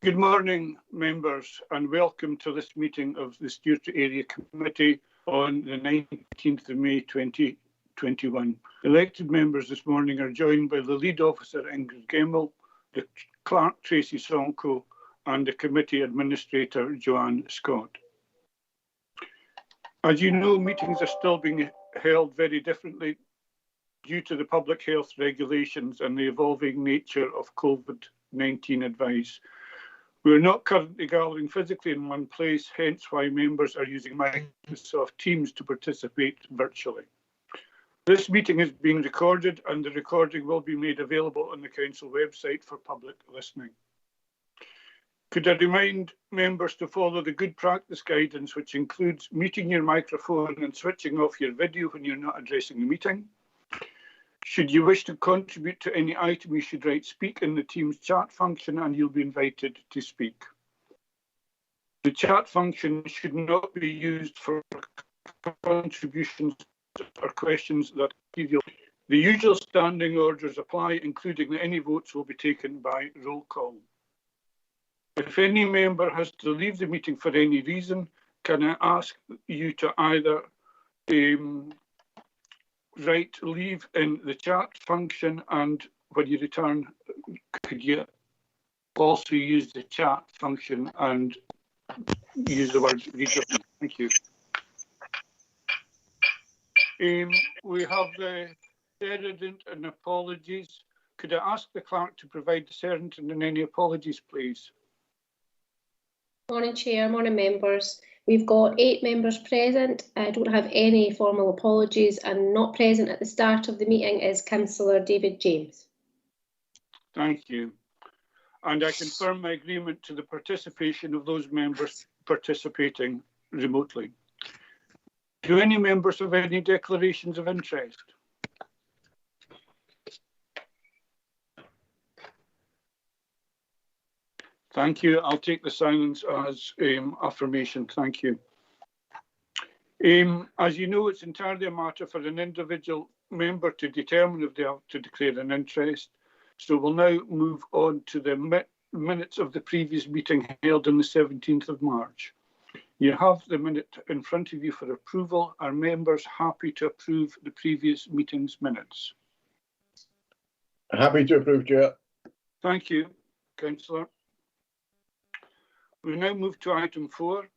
Good morning, members, and welcome to this meeting of the Stewartry Area Committee on the 19th of May 2021. Elected members this morning are joined by the Lead Officer Ingrid Gemmell, the Clerk Tracy Sonko, and the Committee Administrator Joanne Scott. As you know, meetings are still being held very differently due to the public health regulations and the evolving nature of COVID-19 advice. We are not currently gathering physically in one place, hence why members are using Microsoft Teams to participate virtually. This meeting is being recorded and the recording will be made available on the Council website for public listening. Could I remind members to follow the good practice guidance, which includes muting your microphone and switching off your video when you're not addressing the meeting. Should you wish to contribute to any item, you should write speak in the Teams chat function and you'll be invited to speak. The chat function should not be used for contributions or questions that the usual standing orders apply, including that any votes will be taken by roll call. If any member has to leave the meeting for any reason, can I ask you to either write leave in the chat function, and when you return, could you also use the chat function and use the word leave? Thank you. We have the Sergeant and apologies. Could I ask the clerk to provide the Sergeant and any apologies, please? Morning, Chair. Morning, members. We've got 8 members present. I don't have any formal apologies, and not present at the start of the meeting is Councillor David James. Thank you. And I confirm my agreement to the participation of those members participating remotely. Do any members have any declarations of interest? Thank you. I'll take the silence as affirmation. Thank you. As you know, it's entirely a matter for an individual member to determine if they have to declare an interest. So we'll now move on to the minutes of the previous meeting held on the 17th of March. You have the minute in front of you for approval. Are members happy to approve the previous meeting's minutes? Happy to approve, Chair. Thank you, Councillor. We now move to item 4.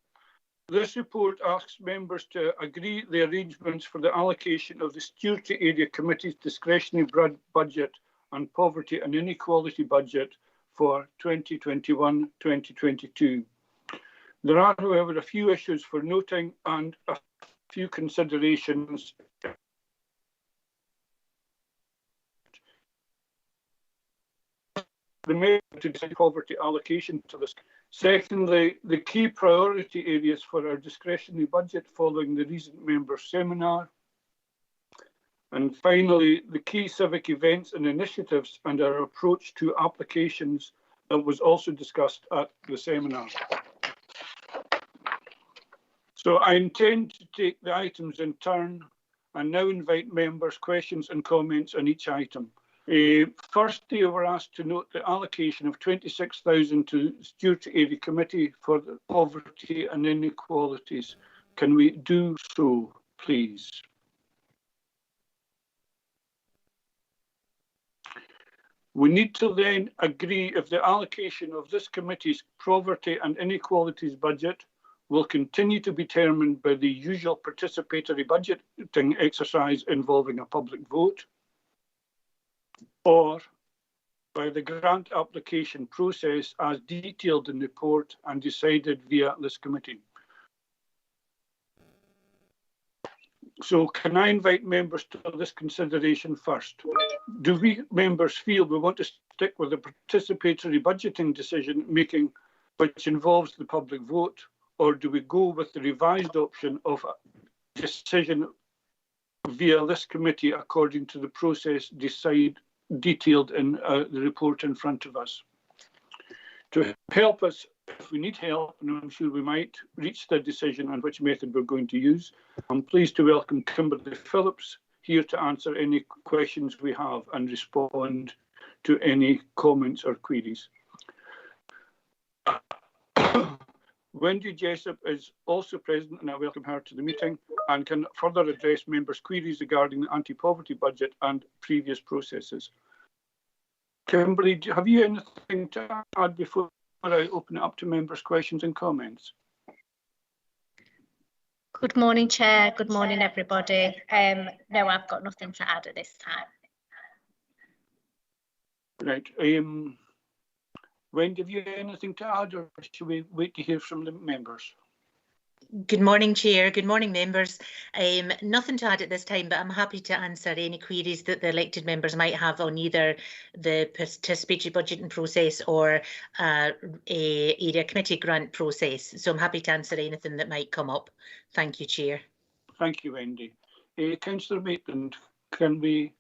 This report asks members to agree the arrangements for the allocation of the Stewartry Area Committee's discretionary budget and poverty and inequality budget for 2021-2022. There are, however, a few issues for noting and a few considerations. The mayor to decide poverty allocation to this. Secondly, the key priority areas for our discretionary budget following the recent member seminar. And finally, the key civic events and initiatives and our approach to applications that was also discussed at the seminar. So I intend to take the items in turn and now invite members' questions and comments on each item. Firstly, we're asked to note the allocation of 26,000 to Stewartry Area Committee for the poverty and inequalities. Can we do so, please? We need to then agree if the allocation of this committee's poverty and inequalities budget will continue to be determined by the usual participatory budgeting exercise involving a public vote, or by the grant application process as detailed in the report and decided via this committee. So can I invite members to this consideration first? Do we members feel we want to stick with the participatory budgeting decision making which involves the public vote, or do we go with the revised option of a decision via this committee according to the process detailed in the report in front of us? To help us, if we need help, and I'm sure we might, reach the decision on which method we're going to use, I'm pleased to welcome Kimberly Phillips here to answer any questions we have and respond to any comments or queries. Wendy Jessup is also present, and I welcome her to the meeting and can further address members' queries regarding the anti-poverty budget and previous processes. Kimberly, have you anything to add before I open it up to members' questions and comments? Good morning, Chair. Good morning, everybody. No, I've got nothing to add at this time. Right. Wendy, have you anything to add, or should we wait to hear from the members? Good morning, Chair. Good morning, members. Nothing to add at this time, but I'm happy to answer any queries that the elected members might have on either the participatory budgeting process or a area committee grant process. So I'm happy to answer anything that might come up. Thank you, Chair. Thank you, Wendy. Councillor Maitland, can we?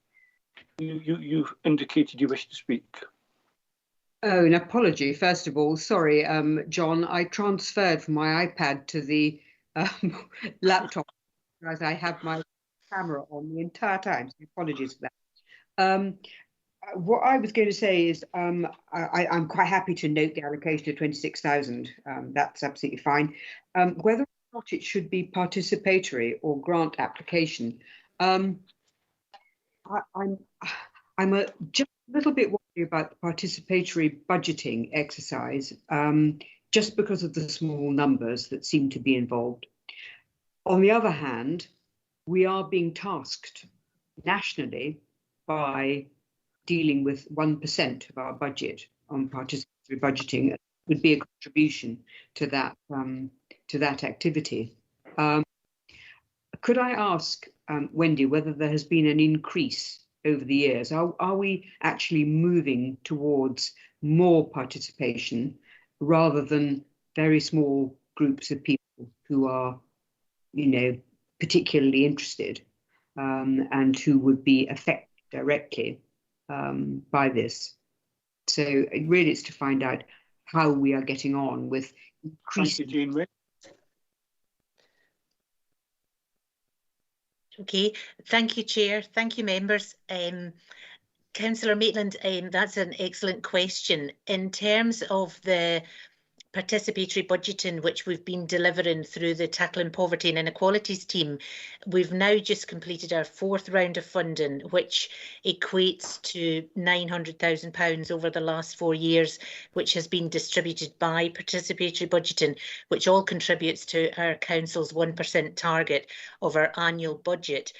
You indicated you wish to speak. Oh, an apology, first of all. Sorry, John, I transferred from my iPad to the laptop as I had my camera on the entire time, so apologies for that. What I was going to say is I'm quite happy to note the allocation of 26,000. That's absolutely fine. Whether or not it should be participatory or grant application, I'm just a little bit worried about the participatory budgeting exercise, just because of the small numbers that seem to be involved. On the other hand, we are being tasked nationally by dealing with 1% of our budget on participatory budgeting. It would be a contribution to that activity. Could I ask, Wendy, whether there has been an increase over the years? Are we actually moving towards more participation rather than very small groups of people who are, particularly interested and who would be affected directly by this? So really it's to find out how we are getting on with increasing. Thank you, Jane. Okay, thank you, Chair. Thank you, members. Councillor Maitland, that's an excellent question. In terms of the participatory budgeting, which we've been delivering through the Tackling Poverty and Inequalities team, we've now just completed our 4th round of funding, which equates to £900,000 over the last 4 years, which has been distributed by participatory budgeting, which all contributes to our council's 1% target of our annual budget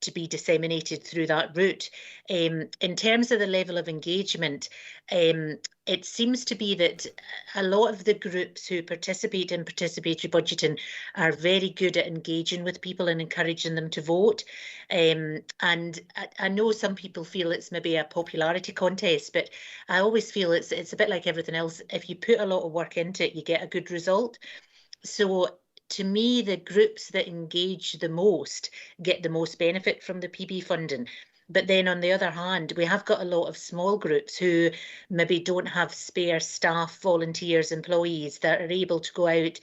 to be disseminated through that route. In terms of the level of engagement, it seems to be that a lot of the groups who participate in participatory budgeting are very good at engaging with people and encouraging them to vote. And I know some people feel it's maybe a popularity contest, but I always feel it's a bit like everything else. If you put a lot of work into it, you get a good result. So to me, the groups that engage the most get the most benefit from the PB funding. But then on the other hand, we have got a lot of small groups who maybe don't have spare staff, volunteers, employees that are able to go out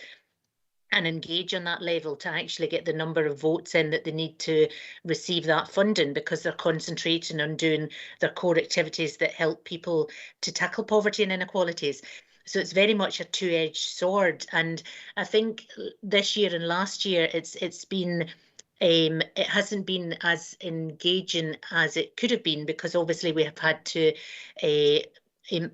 and engage on that level to actually get the number of votes in that they need to receive that funding, because they're concentrating on doing their core activities that help people to tackle poverty and inequalities. So it's very much a two-edged sword. And I think this year and last year, it's been it hasn't been as engaging as it could have been, because obviously we have had to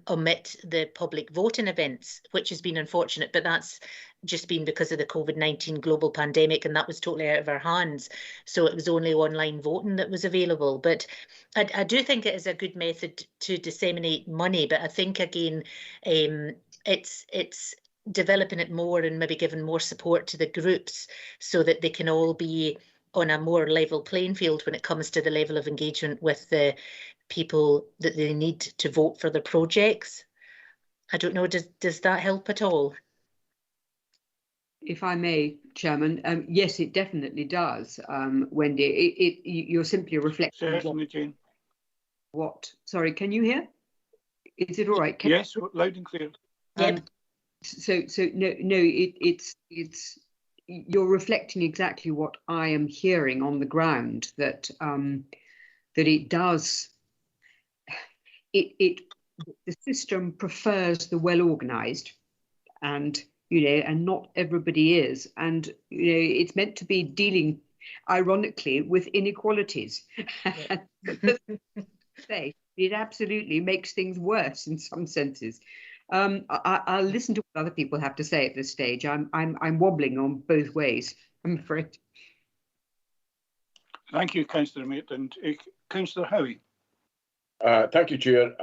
omit the public voting events, which has been unfortunate, but that's just been because of the COVID-19 global pandemic, and that was totally out of our hands. So it was only online voting that was available. But I do think it is a good method to disseminate money, but I think again it's developing it more and maybe giving more support to the groups so that they can all be on a more level playing field when it comes to the level of engagement with the people that they need to vote for the projects. I don't know, does that help at all? If I may, Chairman, yes, it definitely does, Wendy. You're simply reflecting. Certainly, Jane. What? Sorry, can you hear? Is it all right? Yes, loud and clear. So no, it's you're reflecting exactly what I am hearing on the ground, that it does. The system prefers the well organised, and and not everybody is. And, it's meant to be dealing, ironically, with inequalities. It absolutely makes things worse in some senses. I'll listen to what other people have to say at this stage. I'm wobbling on both ways, I'm afraid. Thank you, Councillor Maitland. Councillor Howie. Thank you, Chair.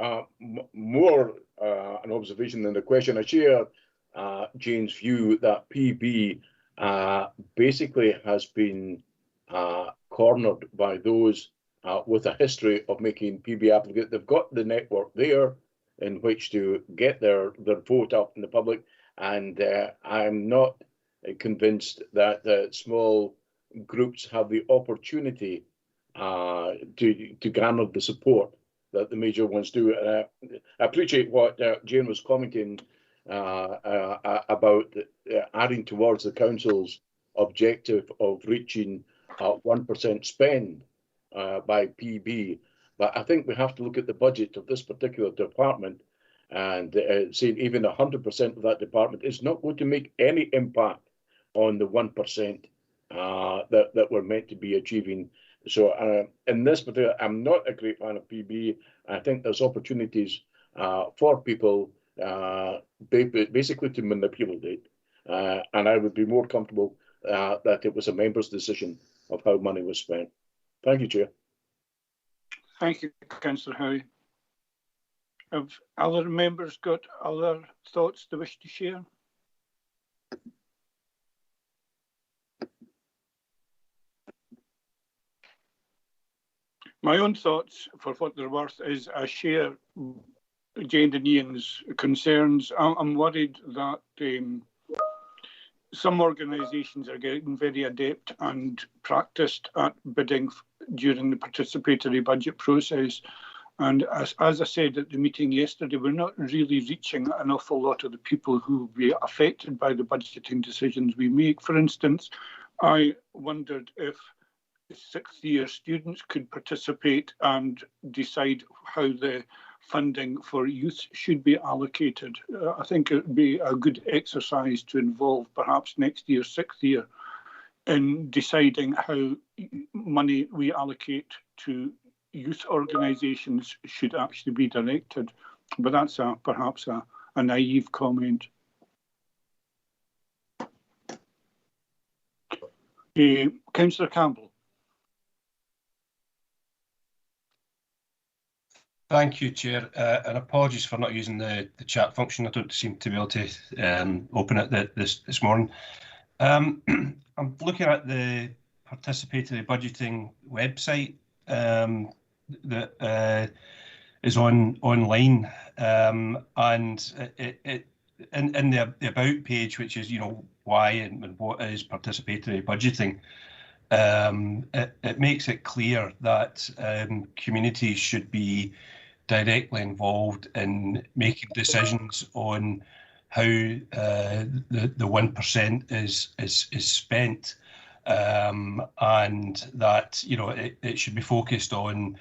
More an observation than a question. I share Jane's view that PB basically has been cornered by those with a history of making PB applicant. They've got the network there in which to get their vote up in the public, and I'm not convinced that the small groups have the opportunity to garner the support that the major ones do. I appreciate what Jane was commenting about adding towards the council's objective of reaching 1% spend by PB. But I think we have to look at the budget of this particular department and saying even 100% of that department is not going to make any impact on the 1% that we're meant to be achieving. So in this particular, I'm not a great fan of PB. I think there's opportunities for people basically to manipulate it. And I would be more comfortable that it was a member's decision of how money was spent. Thank you, Chair. Thank you, Councillor Howie. Have other members got other thoughts they wish to share? My own thoughts, for what they're worth, is I share Jane and Ian's concerns. I'm worried that some organisations are getting very adept and practised at bidding during the participatory budget process. And as I said at the meeting yesterday, we're not really reaching an awful lot of the people who will be affected by the budgeting decisions we make. For instance, I wondered if sixth-year students could participate and decide how the funding for youth should be allocated. I think it would be a good exercise to involve perhaps next year, sixth year, in deciding how money we allocate to youth organisations should actually be directed. But that's perhaps a naive comment. Councillor Campbell. Thank you, Chair, and apologies for not using the chat function. I don't seem to be able to open it this morning. I'm looking at the participatory budgeting website that is online, and it in the about page, which is why and what is participatory budgeting. It makes it clear that communities should be directly involved in making decisions on how the 1% is spent, and that it should be focused on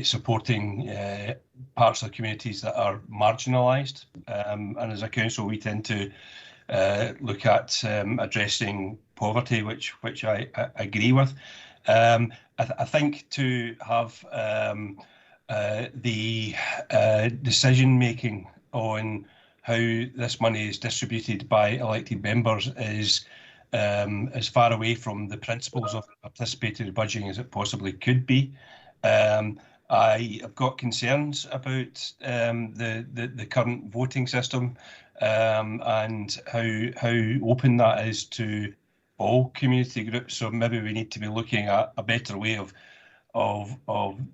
supporting parts of the communities that are marginalised. And as a council, we tend to look at addressing poverty, which I agree with. I think to have the decision making on how this money is distributed by elected members is as far away from the principles of participatory budgeting as it possibly could be. I have got concerns about the current voting system and how open that is to all community groups. So maybe we need to be looking at a better way of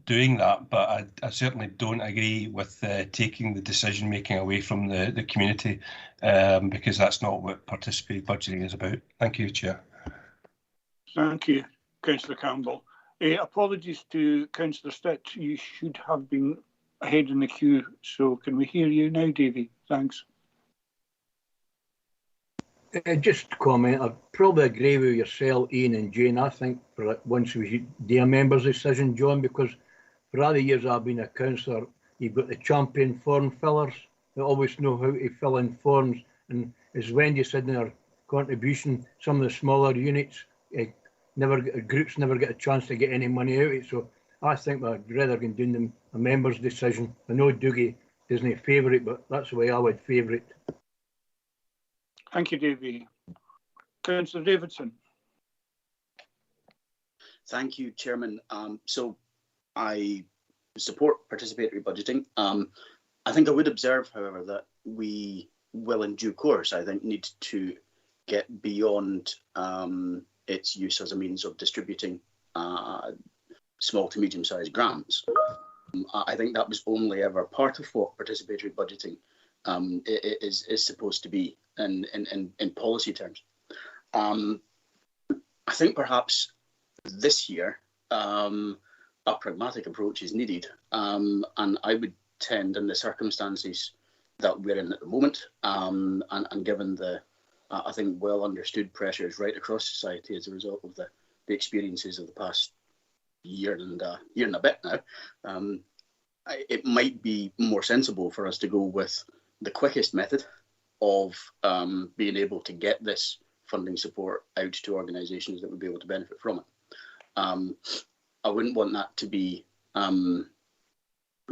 doing that. But I certainly don't agree with taking the decision making away from the community, because that's not what participatory budgeting is about. Thank you, Chair. Thank you, Councillor Campbell. Apologies to Councillor Stitt. You should have been ahead in the queue. So can we hear you now, Davy? Thanks. Just to comment, I probably agree with yourself, Ian and Jane. I think for once we should do a member's decision, John, because for all the years I've been a councillor, you've got the champion form fillers that always know how to fill in forms, and as Wendy said in her contribution, some of the smaller units, groups never get a chance to get any money out of it. So I think I'd rather than doing them a member's decision. I know Dougie doesn't favour it, but that's the way I would favour it. Thank you, Davy. Councillor Davidson. Thank you, Chairman. So I support participatory budgeting. I think I would observe, however, that we will in due course, I think, need to get beyond its use as a means of distributing small to medium-sized grants. I think that was only ever part of what participatory budgeting is supposed to be in policy terms. I think perhaps this year a pragmatic approach is needed, and I would tend, in the circumstances that we're in at the moment, and given the I think well understood pressures right across society as a result of the experiences of the past year and a bit now, it might be more sensible for us to go with the quickest method of being able to get this funding support out to organisations that would be able to benefit from it. I wouldn't want that to be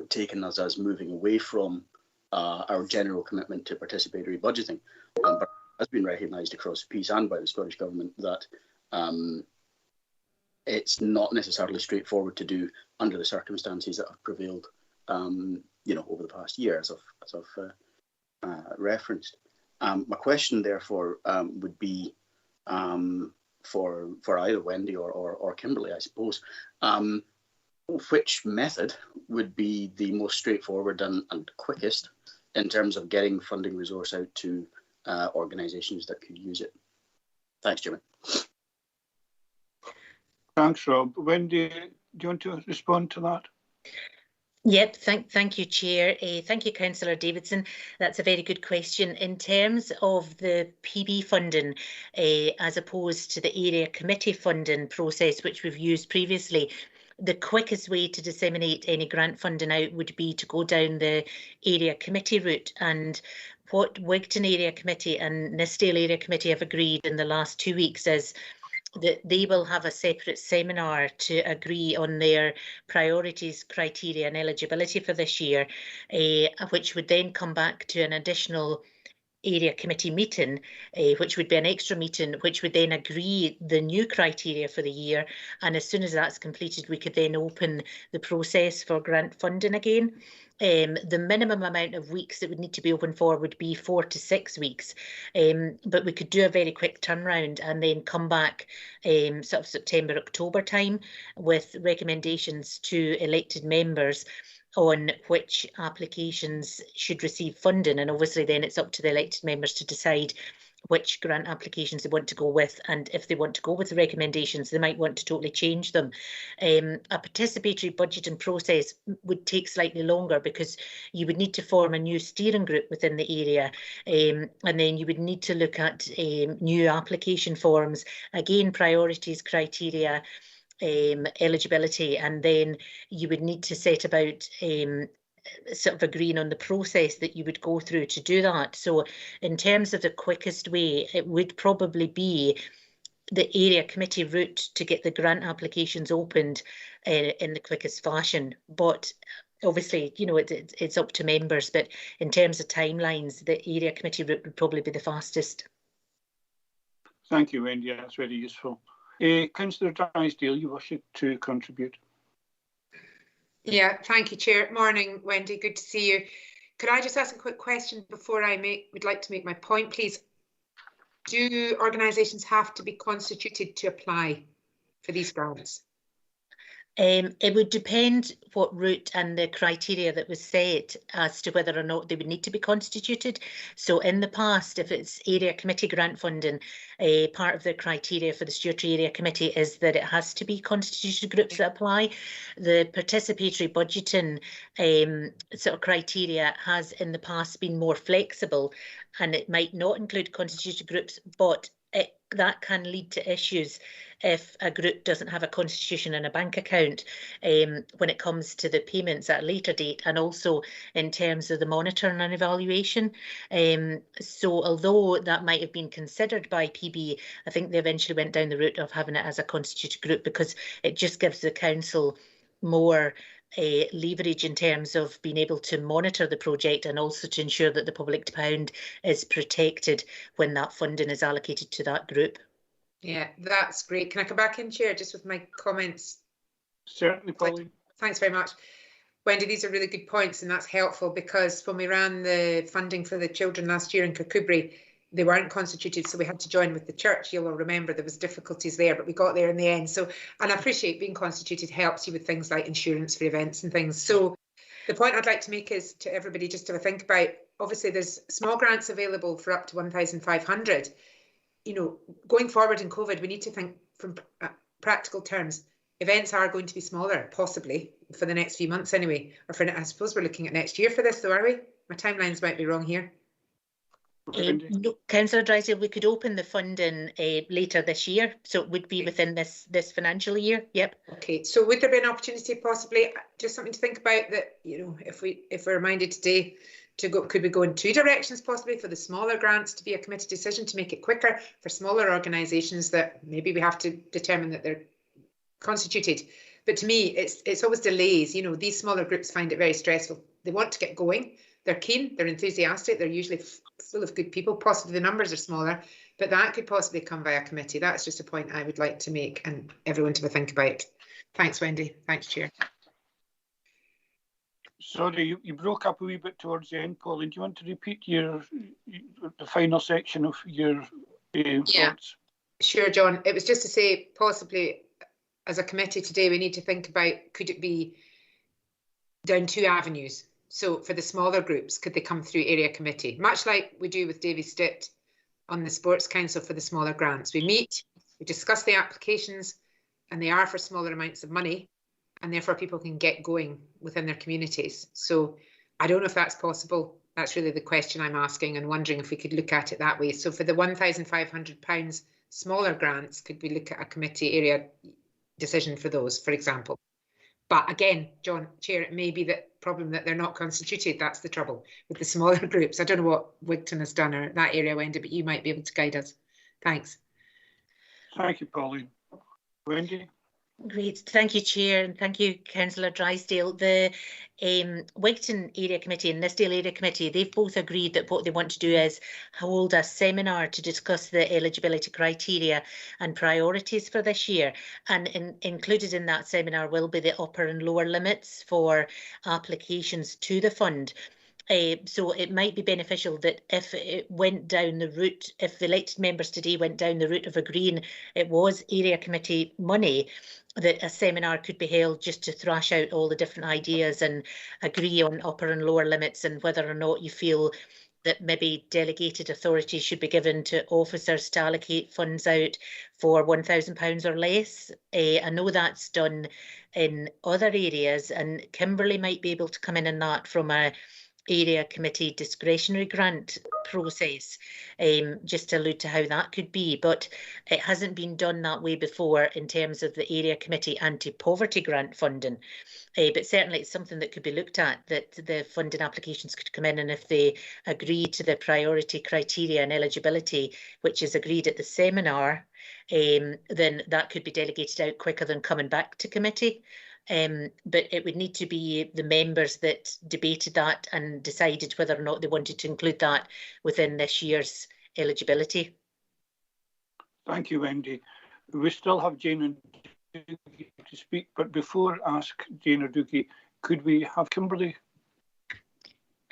taken as moving away from our general commitment to participatory budgeting, but has been recognised across the piece and by the Scottish Government that it's not necessarily straightforward to do under the circumstances that have prevailed, over the past year, as I've referenced. My question, therefore, would be for either Wendy or Kimberly, I suppose. Which method would be the most straightforward and quickest in terms of getting funding resource out to organisations that could use it? Thanks, Chairman. Thanks, Rob. Wendy, do you want to respond to that? Yep, thank you, Chair. Thank you, Councillor Davidson. That's a very good question. In terms of the PB funding, as opposed to the area committee funding process, which we've used previously, the quickest way to disseminate any grant funding out would be to go down the area committee route. And what Wigton Area Committee and Nithsdale Area Committee have agreed in the last 2 weeks is that they will have a separate seminar to agree on their priorities, criteria and eligibility for this year, which would then come back to an additional area committee meeting, which would be an extra meeting, which would then agree the new criteria for the year. And as soon as that's completed, we could then open the process for grant funding again. The minimum amount of weeks that would need to be open for would be 4 to 6 weeks, but we could do a very quick turnaround and then come back sort of September, October time with recommendations to elected members on which applications should receive funding. And obviously then it's up to the elected members to decide which grant applications they want to go with, and if they want to go with the recommendations, they might want to totally change them. A participatory budgeting process would take slightly longer because you would need to form a new steering group within the area, and then you would need to look at new application forms, again priorities, criteria, eligibility, and then you would need to set about sort of agreeing on the process that you would go through to do that. So in terms of the quickest way, it would probably be the area committee route to get the grant applications opened in the quickest fashion. But obviously, it's up to members, but in terms of timelines, the area committee route would probably be the fastest. Thank you, Wendy. That's very useful. Councillor Drysdale, you wish to contribute? Yeah, thank you, Chair. Morning, Wendy. Good to see you. Could I just ask a quick question before I would like to make my point, please? Do organisations have to be constituted to apply for these grants? It would depend what route and the criteria that was set as to whether or not they would need to be constituted. So in the past, if it's area committee grant funding, part of the criteria for the Stewardship Area Committee is that it has to be constituted groups that apply. The participatory budgeting sort of criteria has in the past been more flexible, and it might not include constituted groups, but that can lead to issues if a group doesn't have a constitution and a bank account when it comes to the payments at a later date, and also in terms of the monitoring and evaluation. So although that might have been considered by PB, I think they eventually went down the route of having it as a constituted group, because it just gives the council more leverage in terms of being able to monitor the project, and also to ensure that the public pound is protected when that funding is allocated to that group. Yeah, that's great. Can I come back in, Chair, just with my comments? Certainly, Pauline. Thanks very much. Wendy, these are really good points, and that's helpful, because when we ran the funding for the children last year in Kirkcudbright, they weren't constituted, so we had to join with the church. You'll remember there was difficulties there, but we got there in the end. So, and I appreciate being constituted helps you with things like insurance for events and things. So the point I'd like to make is to everybody just to think about, obviously there's small grants available for up to 1,500. You know, going forward in COVID, we need to think from practical terms. Events are going to be smaller, possibly, for the next few months anyway. Or for, I suppose we're looking at next year for this though, are we? My timelines might be wrong here. No, Councillor Drysdale, we could open the funding later this year, so it would be within this financial year. Yep. Okay, so would there be an opportunity, possibly, just something to think about, that, you know, if we're reminded today to go, could we go in two directions possibly, for the smaller grants to be a committee decision to make it quicker, for smaller organisations that maybe we have to determine that they're constituted. But to me, it's always delays. You know, these smaller groups find it very stressful. They want to get going. They're keen, they're enthusiastic, they're usually full of good people. Possibly the numbers are smaller, but that could possibly come via committee. That's just a point I would like to make and everyone to think about. Thanks, Wendy. Thanks, Chair. Sorry, you broke up a wee bit towards the end, Pauline. Do you want to repeat the final section of your thoughts? Sure, John. It was just to say, possibly as a committee today, we need to think about, could it be down two avenues? So for the smaller groups, could they come through area committee? Much like we do with Davy Stitt on the Sports Council for the smaller grants. We meet, we discuss the applications, and they are for smaller amounts of money, and therefore people can get going within their communities. So I don't know if that's possible. That's really the question I'm asking, and wondering if we could look at it that way. So for the £1,500 smaller grants, could we look at a committee area decision for those, for example? But again, John, Chair, it may be the problem that they're not constituted. That's the trouble with the smaller groups. I don't know what Wigton has done or that area, Wendy, but you might be able to guide us. Thanks. Thank you, Pauline. Wendy? Great, thank you, Chair, and thank you, Councillor Drysdale. The Wigton Area Committee and Nithsdale Area Committee, they've both agreed that what they want to do is hold a seminar to discuss the eligibility criteria and priorities for this year. And included in that seminar will be the upper and lower limits for applications to the fund. So it might be beneficial that if it went down the route, if the elected members today went down the route of agreeing it was area committee money, that a seminar could be held just to thrash out all the different ideas and agree on upper and lower limits, and whether or not you feel that maybe delegated authority should be given to officers to allocate funds out for £1,000 or less. I know that's done in other areas, and Kimberley might be able to come in that from a area committee discretionary grant process, just to allude to how that could be, but it hasn't been done that way before in terms of the area committee anti-poverty grant funding. But certainly it's something that could be looked at, that the funding applications could come in, and if they agree to the priority criteria and eligibility, which is agreed at the seminar, then that could be delegated out quicker than coming back to committee. But it would need to be the members that debated that and decided whether or not they wanted to include that within this year's eligibility. Thank you, Wendy. We still have Jane and Doogie to speak, but before I ask Jane or Doogie, could we have Kimberley?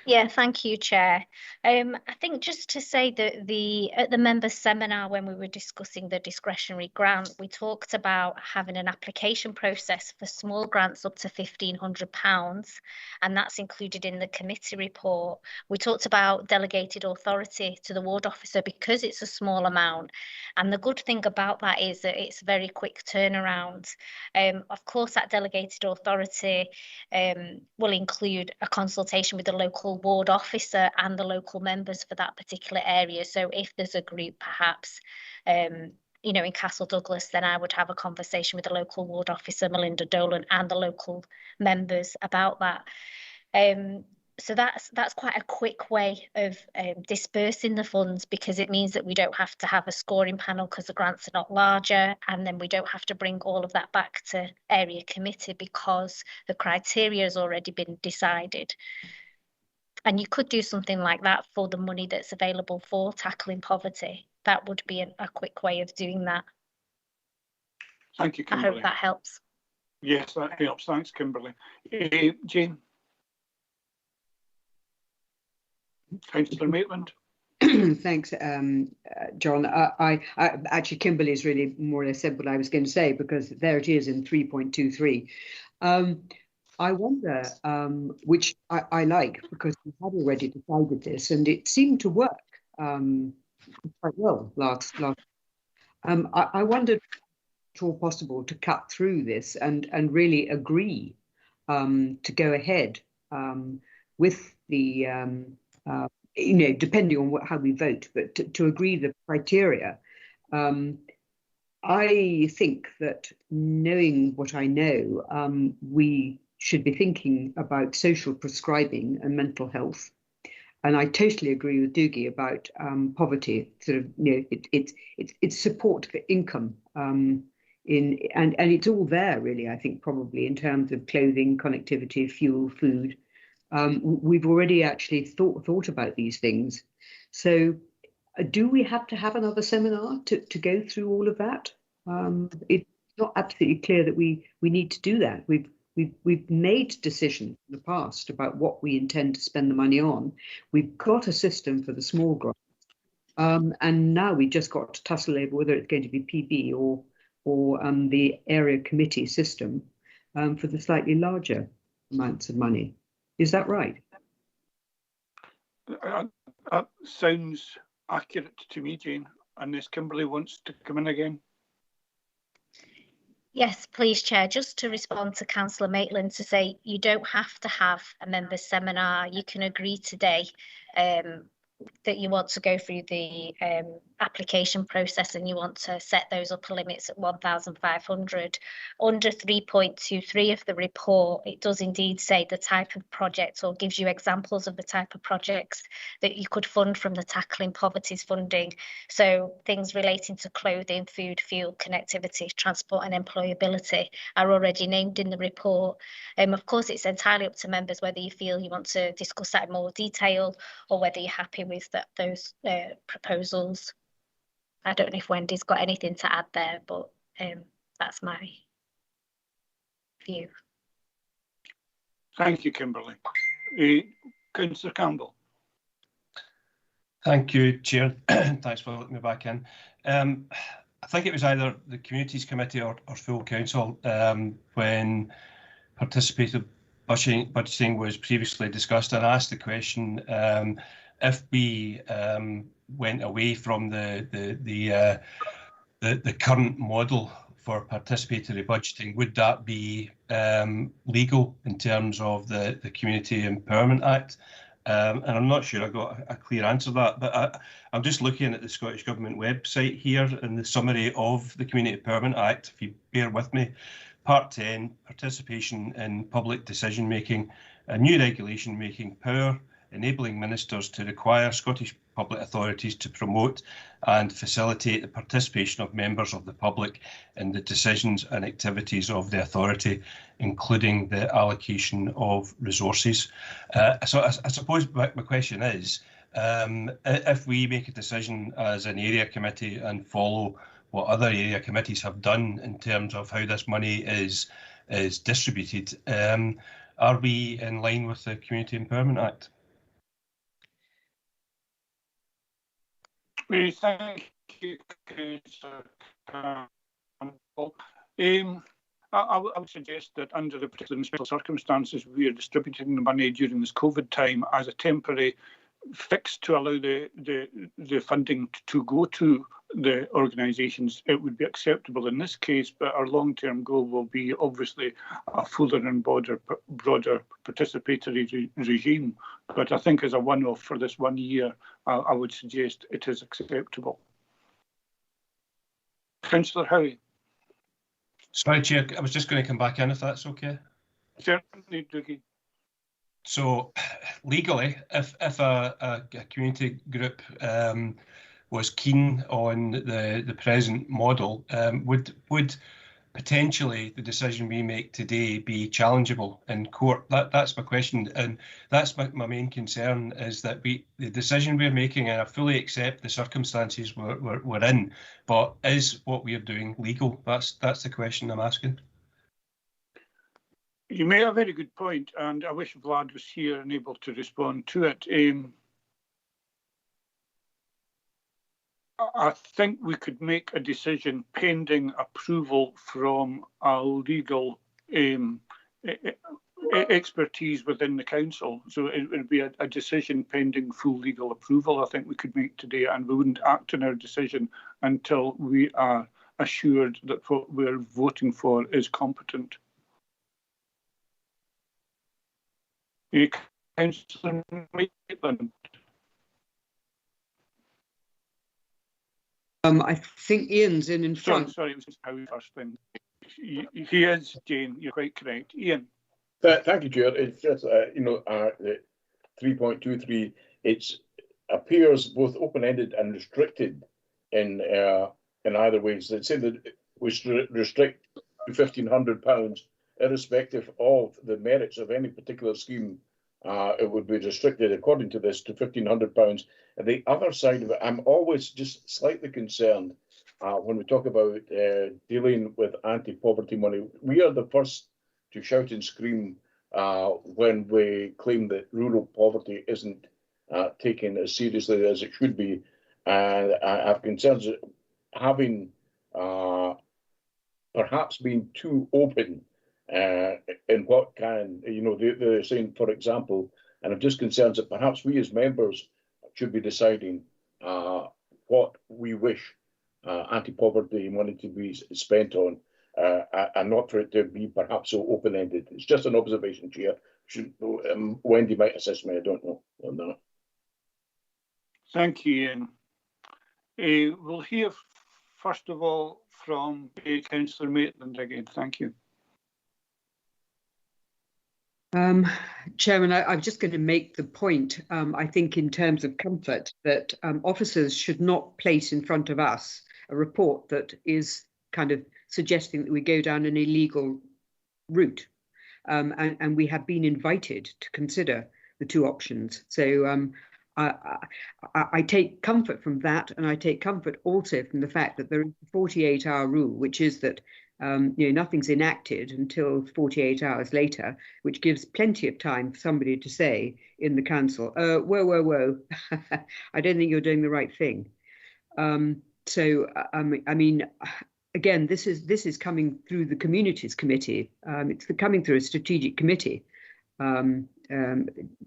Yeah, thank you, Chair. I think just to say that at the members' seminar, when we were discussing the discretionary grant, we talked about having an application process for small grants up to £1,500, and that's included in the committee report. We talked about delegated authority to the ward officer because it's a small amount, and the good thing about that is that it's very quick turnaround. Of course, that delegated authority will include a consultation with the local local ward officer and the local members for that particular area. So if there's a group perhaps, you know, in Castle Douglas, then I would have a conversation with the local ward officer, Melinda Dolan, and the local members about that. So that's quite a quick way of dispersing the funds, because it means that we don't have to have a scoring panel because the grants are not larger, and then we don't have to bring all of that back to area committee because the criteria has already been decided. And you could do something like that for the money that's available for tackling poverty. That would be a quick way of doing that. Thank you, I Kimberly. hope that helps. Yes, that helps. Thanks, Kimberly. Jane? Councillor Maitland? Thanks, John. I actually, Kimberly has really more or less said what I was going to say, because there it is in 3.23. I wonder, which I like, because we had already decided this, and it seemed to work quite well last. I wondered if it's all possible to cut through this and really agree to go ahead with the you know, depending on how we vote, but to agree the criteria. I think that, knowing what I know, we should be thinking about social prescribing and mental health. And I totally agree with Doogie about poverty. Sort of, you know, it's support for income. And it's all there, really. I think probably in terms of clothing, connectivity, fuel, food. We've already actually thought about these things. So do we have to have another seminar to go through all of that? It's not absolutely clear that we need to do that. We've made decisions in the past about what we intend to spend the money on. We've got a system for the small grants, and now we've just got to tussle over whether it's going to be PB or the area committee system for the slightly larger amounts of money. Is that right? That sounds accurate to me, Jane, unless Kimberly wants to come in again. Yes, please, Chair. Just to respond to Councillor Maitland, to say you don't have to have a members' seminar. You can agree today that you want to go through the application process and you want to set those upper limits at 1,500. Under 3.23 of the report, it does indeed say the type of project, or gives you examples of the type of projects that you could fund from the Tackling Poverty's funding. So things relating to clothing, food, fuel, connectivity, transport and employability are already named in the report. Of course, it's entirely up to members whether you feel you want to discuss that in more detail or whether you're happy with those proposals. I don't know if Wendy's got anything to add there, but that's my view. Thank you, Kimberly. Councillor Campbell. Thank you, Chair. Thanks for letting me back in. I think it was either the Communities Committee or full council when participated budgeting was previously discussed, and asked the question, if we went away from the current model for participatory budgeting, would that be legal in terms of the Community Empowerment Act? And I'm not sure I got a clear answer to that, but I'm just looking at the Scottish Government website here in the summary of the Community Empowerment Act, if you bear with me. Part 10, participation in public decision making, a new regulation making power, enabling ministers to require Scottish public authorities to promote and facilitate the participation of members of the public in the decisions and activities of the authority, including the allocation of resources. So I suppose my question is, if we make a decision as an area committee and follow what other area committees have done in terms of how this money is distributed, are we in line with the Community Empowerment Act? Thank you, Councillor Campbell. I would suggest that under the particular special circumstances, we are distributing the money during this COVID time as a temporary fix to allow the funding to go to the organisations, it would be acceptable in this case, but our long-term goal will be obviously a fuller and broader participatory regime. But I think as a one-off for this 1 year, I would suggest it is acceptable. Councillor Howie. Sorry, Chair, I was just going to come back in if that's okay. Certainly, Dougie. So legally, if a community group was keen on the present model, would potentially the decision we make today be challengeable in court? That's my question, and that's my main concern, is that the decision we're making, and I fully accept the circumstances we're in, but is what we are doing legal? That's the question I'm asking. You made a very good point, and I wish Vlad was here and able to respond to it. I think we could make a decision pending approval from our legal expertise within the council. So it would be a decision pending full legal approval, I think we could make today, and we wouldn't act on our decision until we are assured that what we're voting for is competent. Councillor Maitland. I think Ian's in front. Sorry, it was just Howie first then. He is, Jane, you're quite correct. Ian. Thank you, Chair. It's just, the 3.23, it appears both open-ended and restricted in either ways. They say that we restrict to £1,500, irrespective of the merits of any particular scheme. It would be restricted, according to this, to £1,500. And the other side of it, I'm always just slightly concerned when we talk about dealing with anti-poverty money. We are the first to shout and scream when we claim that rural poverty isn't taken as seriously as it should be. And I have concerns that having perhaps been too open in what can, they're saying, for example, and I'm just concerned that perhaps we as members should be deciding what we wish anti-poverty money to be spent on, and not for it to be perhaps so open-ended. It's just an observation, Chair. Wendy might assist me, I don't know on that. Thank you, Ian. We'll hear first of all from Councillor Maitland again. Thank you. Chairman, I'm just going to make the point, I think in terms of comfort, that officers should not place in front of us a report that is kind of suggesting that we go down an illegal route. And we have been invited to consider the two options. So I take comfort from that, and I take comfort also from the fact that there is a 48-hour rule, which is that nothing's enacted until 48 hours later, which gives plenty of time for somebody to say in the council, whoa, I don't think you're doing the right thing. So I mean, again, this is coming through the Communities Committee. It's coming through a strategic committee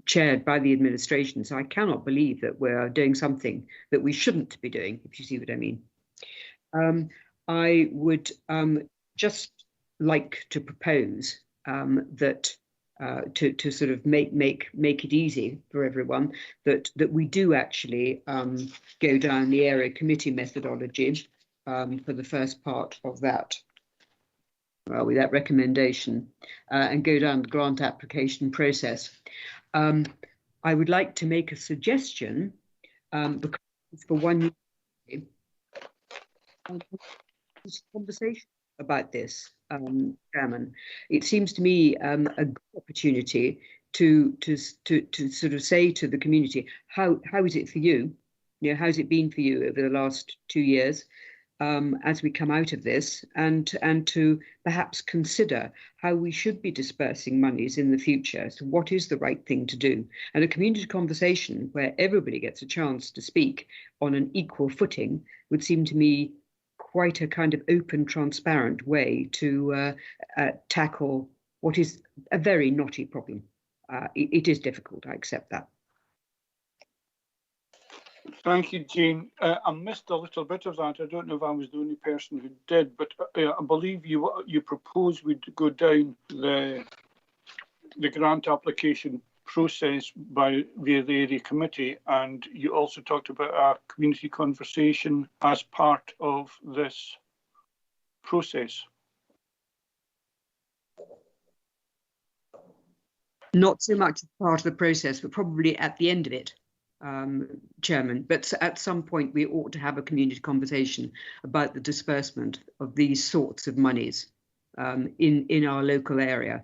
chaired by the administration. So I cannot believe that we're doing something that we shouldn't be doing, if you see what I mean. I would just like to propose that to sort of make it easy for everyone, that we do actually go down the area committee methodology for the first part of that, with that recommendation, and go down the grant application process. I would like to make a suggestion, because for 1 year, conversation about this, Chairman. It seems to me a good opportunity to sort of say to the community, how is it for you? How's it been for you over the last 2 years as we come out of this, and to perhaps consider how we should be dispersing monies in the future. So what is the right thing to do? And a community conversation where everybody gets a chance to speak on an equal footing would seem to me quite a kind of open, transparent way to tackle what is a very knotty problem. It is difficult, I accept that. Thank you, Jane. I missed a little bit of that. I don't know if I was the only person who did, but I believe you proposed we'd go down the grant application process via the area committee, and you also talked about a community conversation as part of this process. Not so much as part of the process, but probably at the end of it, Chairman. But at some point, we ought to have a community conversation about the disbursement of these sorts of monies in our local area.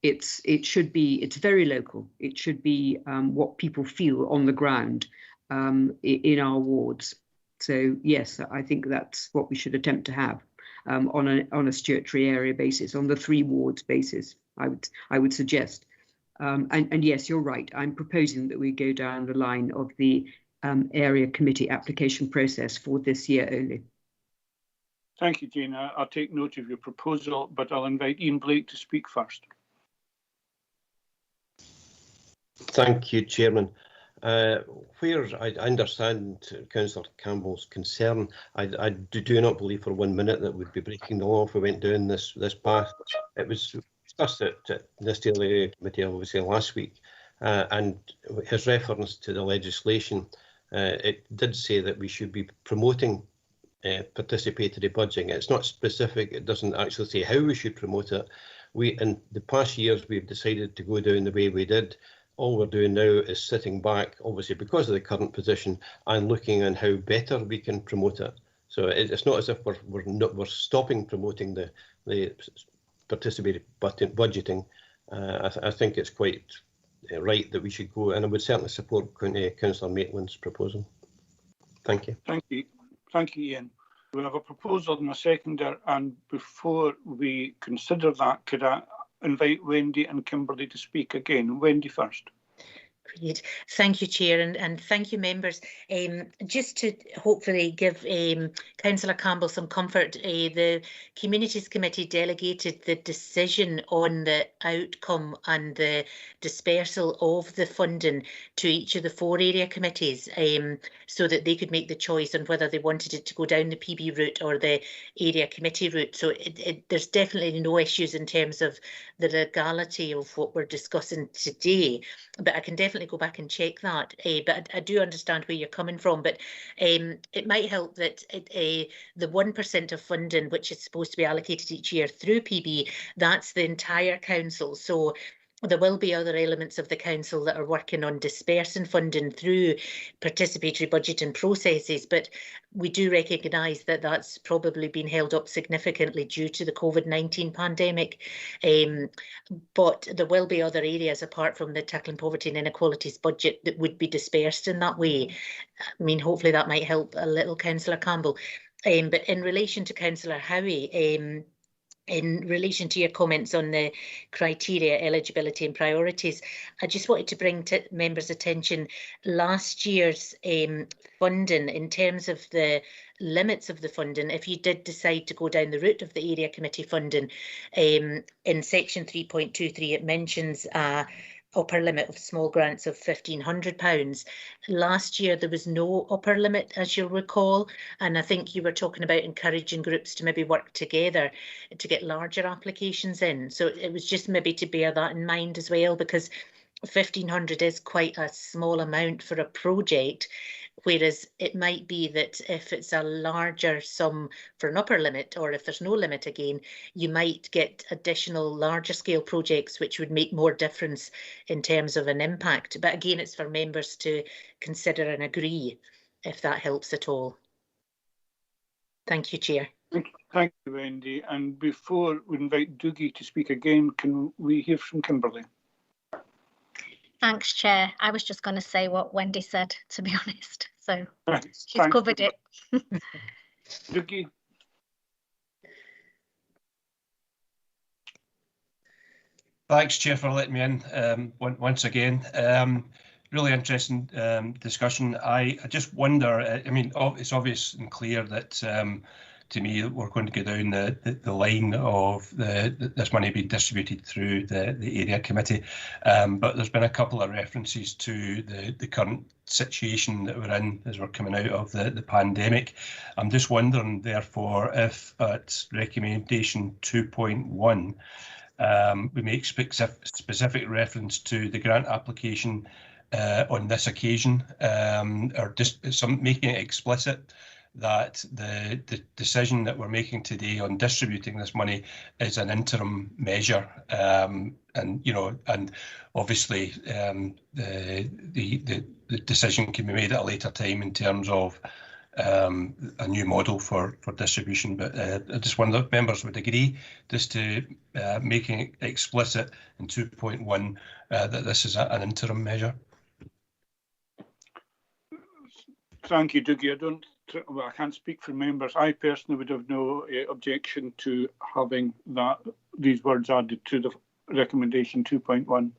It's very local. It should be what people feel on the ground in our wards. So yes, I think that's what we should attempt to have on a statutory area basis, on the 3 wards basis. I would suggest. And yes, you're right. I'm proposing that we go down the line of the area committee application process for this year only. Thank you, Jane. I'll take note of your proposal, but I'll invite Ian Blake to speak first. Thank you, Chairman. Where I understand Councillor Campbell's concern, I do not believe for 1 minute that we'd be breaking the law if we went down this path. It was discussed at this area committee obviously last week, and his reference to the legislation, it did say that we should be promoting participatory budgeting. It's not specific, it doesn't actually say how we should promote it. In the past years, we've decided to go down the way we did. All we're doing now is sitting back, obviously because of the current position, and looking at how better we can promote it. So it's not as if we're stopping promoting the participatory budgeting. I think it's quite right that we should go, and I would certainly support Councillor Maitland's proposal. Thank you. Thank you. Thank you, Ian. We have a proposal and a seconder, and before we consider that, could I invite Wendy and Kimberly to speak again? Wendy first. Brilliant. Thank you, Chair, and thank you, members. Just to hopefully give Councillor Campbell some comfort, the Communities Committee delegated the decision on the outcome and the dispersal of the funding to each of the 4 area committees, so that they could make the choice on whether they wanted it to go down the PB route or the area committee route. So there's definitely no issues in terms of the legality of what we're discussing today, but I can definitely go back and check that. But I do understand where you're coming from, but it might help that the 1% of funding which is supposed to be allocated each year through PB, that's the entire council. So there will be other elements of the council that are working on dispersing funding through participatory budgeting processes, but we do recognise that that's probably been held up significantly due to the COVID-19 pandemic. But there will be other areas apart from the Tackling Poverty and Inequalities budget that would be dispersed in that way. I mean, hopefully that might help a little, Councillor Campbell. But in relation to Councillor Howie, in relation to your comments on the criteria, eligibility and priorities, I just wanted to bring to members' attention last year's funding in terms of the limits of the funding. If you did decide to go down the route of the area committee funding, in section 3.23 it mentions upper limit of small grants of £1,500. Last year there was no upper limit, as you'll recall, and I think you were talking about encouraging groups to maybe work together to get larger applications in. So it was just maybe to bear that in mind as well, because 1,500 is quite a small amount for a project, whereas it might be that if it's a larger sum for an upper limit, or if there's no limit again, you might get additional larger scale projects which would make more difference in terms of an impact. But again, it's for members to consider and agree, if that helps at all. Thank you, Chair. Thank you, Wendy. And before we invite Dougie to speak again, can we hear from Kimberly? Thanks, Chair. I was just going to say what Wendy said, to be honest. So she's Thanks. covered it. Dougie? Thanks, Chair, for letting me in once again. Really interesting discussion. I just wonder, I mean, it's obvious and clear that to me that we're going to go down the line of this money being distributed through the area committee. But there's been a couple of references to the current situation that we're in as we're coming out of the pandemic. I'm just wondering, therefore, if at recommendation 2.1, we make specific reference to the grant application on this occasion, or just making it explicit that the decision that we're making today on distributing this money is an interim measure, and obviously the decision can be made at a later time in terms of a new model for distribution. But I just wonder if members would agree just to making it explicit in 2.1 that this is an interim measure. Thank you, Dougie. I can't speak for members. I personally would have no objection to having these words added to the recommendation 2.1.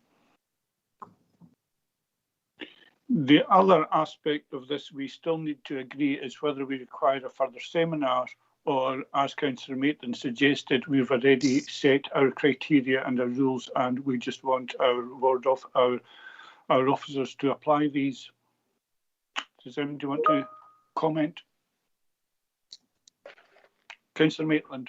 The other aspect of this we still need to agree is whether we require a further seminar, or, as Councillor Maitland suggested, we've already set our criteria and our rules and we just want our officers to apply these. Does anybody want to comment? Councillor Maitland.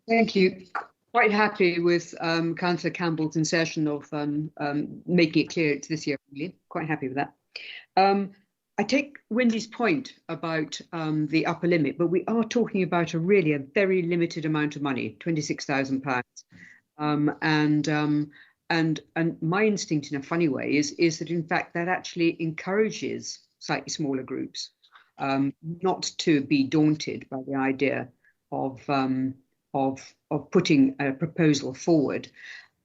Thank you. Quite happy with Councillor Campbell's insertion of making it clear it's this year. Really. Quite happy with that. I take Wendy's point about the upper limit, but we are talking about a very limited amount of money, £26,000. And my instinct in a funny way is that in fact that actually encourages slightly smaller groups not to be daunted by the idea of putting a proposal forward.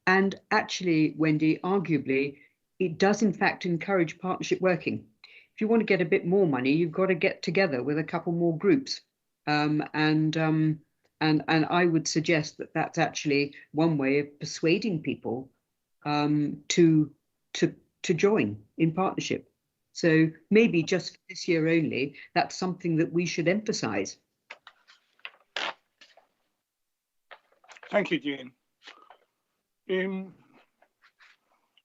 And actually, Wendy, arguably, it does in fact encourage partnership working. If you want to get a bit more money, you've got to get together with a couple more groups. And I would suggest that that's actually one way of persuading people to join in partnership. So maybe just for this year only, that's something that we should emphasise. Thank you, Jane.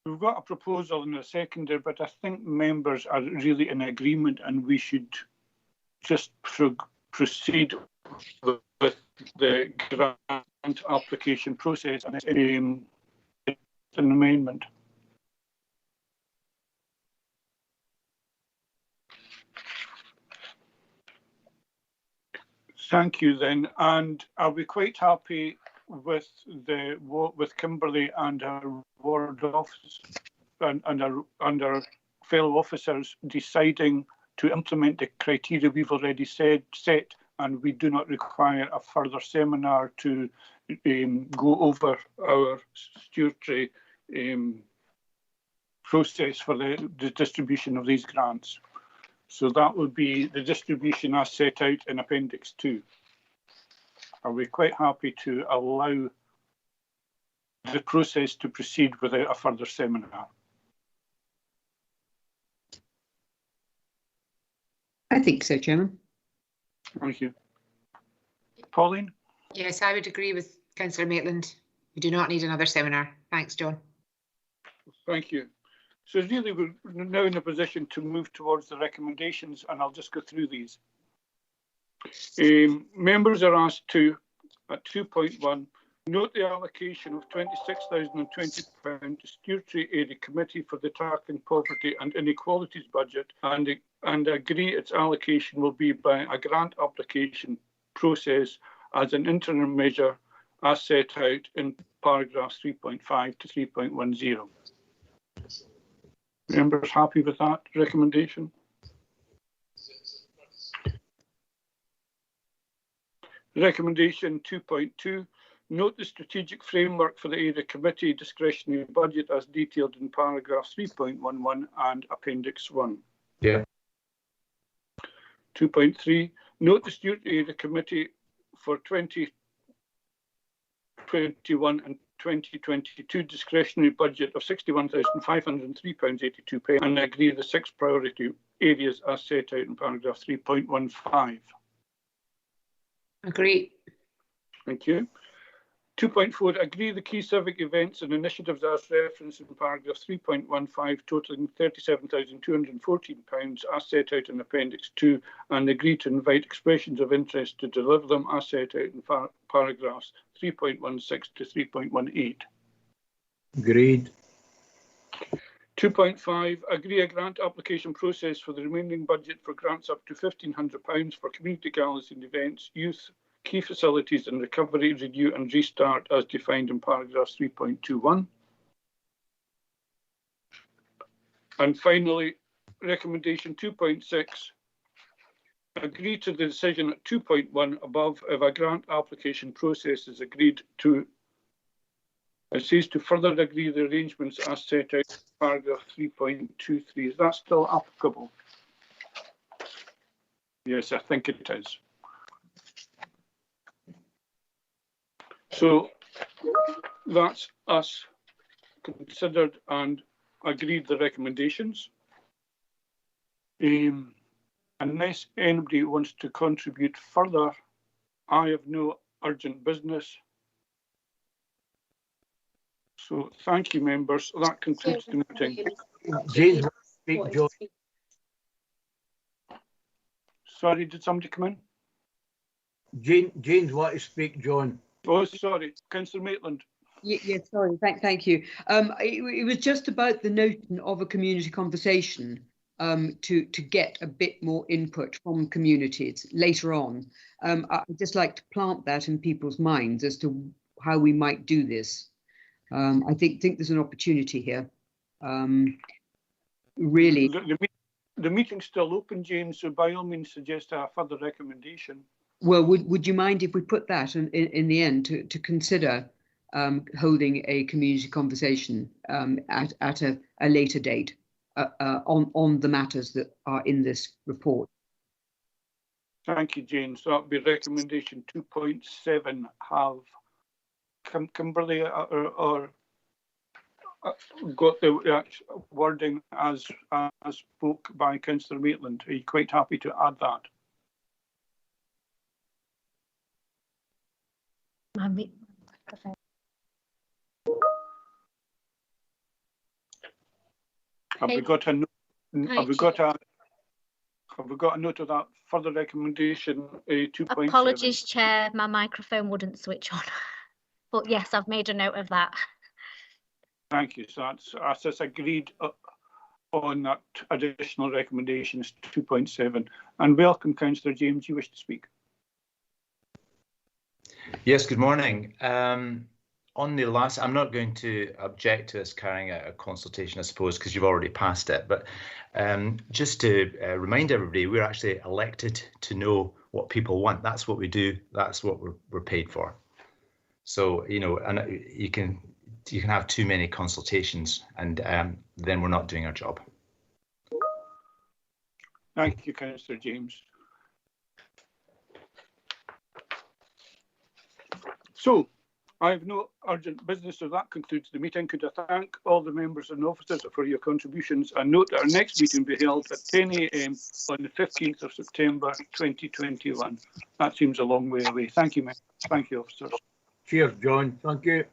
We've got a proposal and a seconder, but I think members are really in agreement and we should just proceed with the grant application process and an amendment. Thank you then, and are we quite happy with Kimberly and our ward office and our fellow officers deciding to implement the criteria we've already set, and we do not require a further seminar to go over our statutory process for the distribution of these grants? So that would be the distribution as set out in Appendix 2. Are we quite happy to allow the process to proceed without a further seminar? I think so, Chairman. Thank you. Pauline? Yes, I would agree with Councillor Maitland. We do not need another seminar. Thanks, John. Thank you. So really we're now in a position to move towards the recommendations, and I'll just go through these. Members are asked to, at 2.1, note the allocation of £26,020 to Stewardship Area Committee for the Tackling Poverty and Inequalities budget, and agree its allocation will be by a grant application process as an interim measure as set out in paragraphs 3.5 to 3.10. Members happy with that recommendation? Recommendation 2.2, note the strategic framework for the Area Committee discretionary budget as detailed in paragraph 3.11 and Appendix 1. Yeah. 2.3, note the Stewardship Area Committee for 2021 and 2022 discretionary budget of £61,503.82 and agree the 6 priority areas as set out in paragraph 3.15. Agree. Thank you. 2.4, agree the key civic events and initiatives as referenced in paragraph 3.15 totalling £37,214 as set out in appendix 2 and agree to invite expressions of interest to deliver them as set out in paragraphs 3.16 to 3.18. Agreed. 2.5, agree a grant application process for the remaining budget for grants up to £1,500 for community galas and events, youth, key facilities and recovery, review and restart as defined in paragraph 3.21. And finally, recommendation 2.6, agree to the decision at 2.1 above if a grant application process is agreed to. It says to further agree the arrangements as set out in paragraph 3.23. Is that still applicable? Yes, I think it is. So that's us considered and agreed the recommendations. Unless anybody wants to contribute further, I have no urgent business. So thank you, members. That concludes the meeting. James, speak, John. Sorry, did somebody come in? James want to speak, John. Oh, sorry, Councillor Maitland. Yeah, sorry, thank you. It was just about the notion of a community conversation to get a bit more input from communities later on. I'd just like to plant that in people's minds as to how we might do this. I think there's an opportunity here. Really. The meeting's still open, James, so by all means suggest a further recommendation. Well, would you mind if we put that in the end to consider holding a community conversation at a later date on the matters that are in this report? Thank you, James. That would be recommendation 2.7 have Kimberly or got the wording as spoke by Councillor Maitland. Are you quite happy to add that? Have we got a note of that further recommendation? 2.7. Apologies, Chair, my microphone wouldn't switch on. But yes, I've made a note of that. Thank you. So that's agreed on that additional recommendations 2.7. And welcome, Councillor James. You wish to speak? Yes, good morning. On the last, I'm not going to object to us carrying out a consultation, I suppose, because you've already passed it. But just to remind everybody, we're actually elected to know what people want. That's what we do. That's what we're paid for. So, you know, and you can have too many consultations, and then we're not doing our job. Thank you, Councillor James. So, I have no urgent business, so that concludes the meeting. Could I thank all the members and officers for your contributions and note that our next meeting will be held at 10 a.m. on the 15th of September 2021. That seems a long way away. Thank you, members. Thank you, officers. Cheers, John. Thank you.